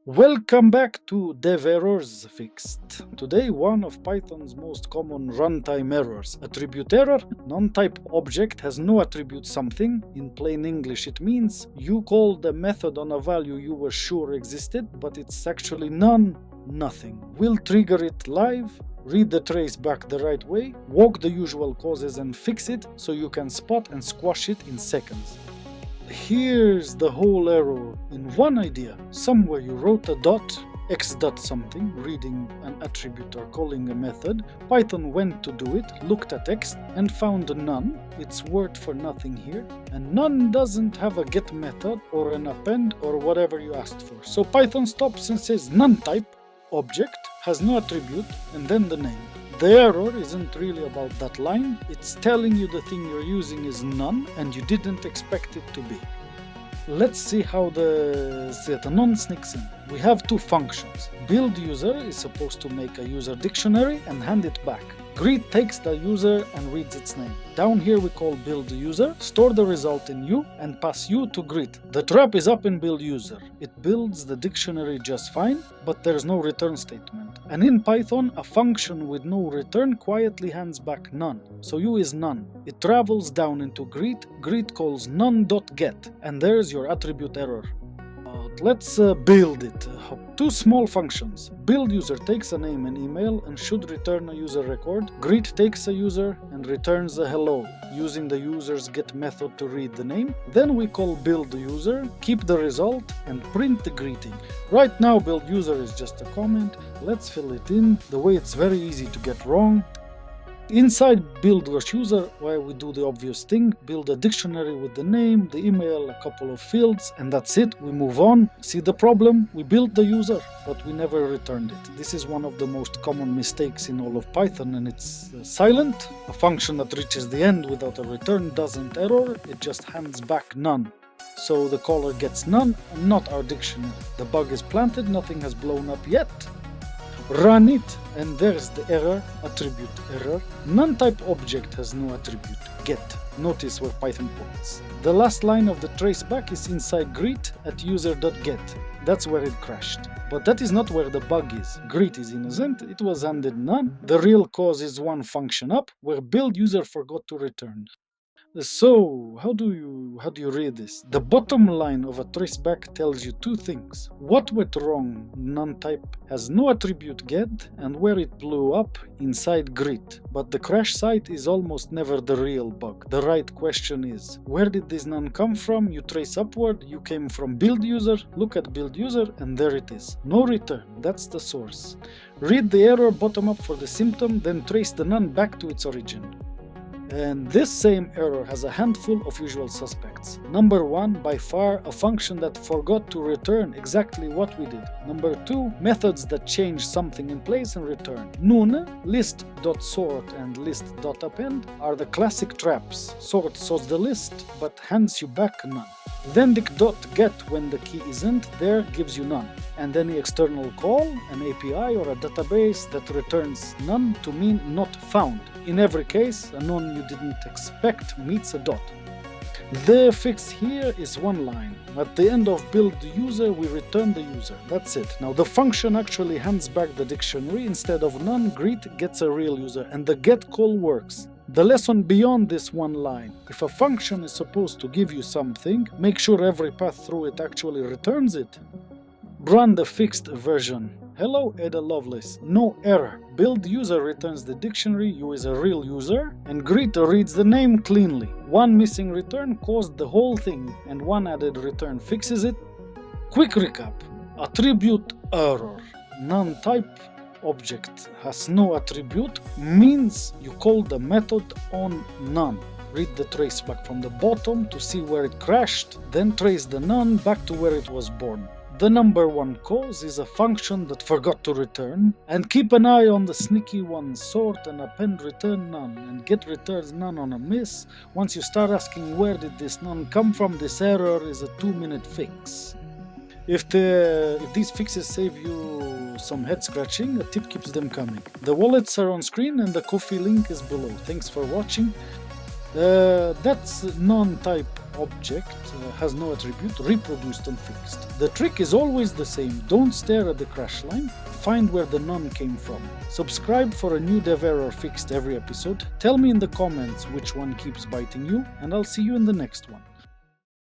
Welcome back to Dev Errors Fixed. Today, one of Python's most common runtime errors, attribute error. Non-type object has no attribute something. In plain English, it means you called a method on a value you were sure existed, but it's actually nothing. We'll trigger it live, read the traceback the right way, walk the usual causes and fix it so you can spot and squash it in seconds. Here's the whole error in one idea. Somewhere you wrote a dot, x dot something, reading an attribute or calling a method. Python went to do it, looked at x, and found none. It's word for nothing here. And none doesn't have a get method or an append or whatever you asked for. So Python stops and says NoneType object has no attribute and then the name. The error isn't really about that line, it's telling you the thing you're using is none and you didn't expect it to be. Let's see how the none sneaks in. We have two functions. Build user is supposed to make a user dictionary and hand it back. Greet takes the user and reads its name. Down here we call build user, store the result in u and pass u to greet. The trap is up in build user. It builds the dictionary just fine, but there's no return statement. And in Python, a function with no return quietly hands back none. So u is none. It travels down into greet, greet calls none.get, and there's your attribute error. Let's build it. Two small functions. Build user takes a name and email and should return a user record. Greet takes a user and returns a hello, using the user's get method to read the name. Then we call build user, keep the result, and print the greeting. Right now build user is just a comment. Let's fill it in the way it's very easy to get wrong. Inside build user, where we do the obvious thing, build a dictionary with the name, the email, a couple of fields, and that's it. We move on. See the problem? We built the user, but we never returned it. This is one of the most common mistakes in all of Python, and it's silent. A function that reaches the end without a return doesn't error, it just hands back none. So the caller gets none, and not our dictionary. The bug is planted, nothing has blown up yet. Run it, and there's the error, attribute error. Non-type object has no attribute, get. Notice where Python points. The last line of the traceback is inside greet at user.get. That's where it crashed. But that is not where the bug is. Greet is innocent, it was handed none. The real cause is one function up, where build user forgot to return. So, how do you read this? The bottom line of a traceback tells you two things. What went wrong, non-type has no attribute get, and where it blew up inside greet. But the crash site is almost never the real bug. The right question is, where did this none come from? You trace upward, you came from build user, look at build user, and there it is. No return, that's the source. Read the error bottom up for the symptom, then trace the none back to its origin. And this same error has a handful of usual suspects. Number one, by far, a function that forgot to return exactly what we did. Number two, methods that change something in place and return. None, list.sort and list.append are the classic traps. Sort sorts the list, but hands you back none. Then dict.get when the key isn't there gives you none. And any external call, an API or a database that returns none to mean not found. In every case, a none you didn't expect meets a dot. The fix here is one line. At the end of build user, we return the user. That's it. Now the function actually hands back the dictionary. Instead of none, greet gets a real user, and the get call works. The lesson beyond this one line: if a function is supposed to give you something, make sure every path through it actually returns it. Run the fixed version. Hello, Ada Lovelace. No error. Build user returns the dictionary, you is a real user, and greet reads the name cleanly. One missing return caused the whole thing, and one added return fixes it. Quick recap. Attribute error. Non-type object has no attribute means you call the method on none. Read the traceback from the bottom to see where it crashed, then trace the none back to where it was born. The number one cause is a function that forgot to return, and keep an eye on the sneaky ones, sort and append return none, and get returns none on a miss. Once you start asking where did this none come from, this error is a 2-minute fix. If these fixes save you some head scratching, a tip keeps them coming. The wallets are on screen and the Ko-fi link is below. Thanks for watching. That's NoneType object has no attribute, reproduced and fixed. The trick is always the same. Don't stare at the crash line. Find where the none came from. Subscribe for a new dev error fixed every episode. Tell me in the comments which one keeps biting you, and I'll see you in the next one.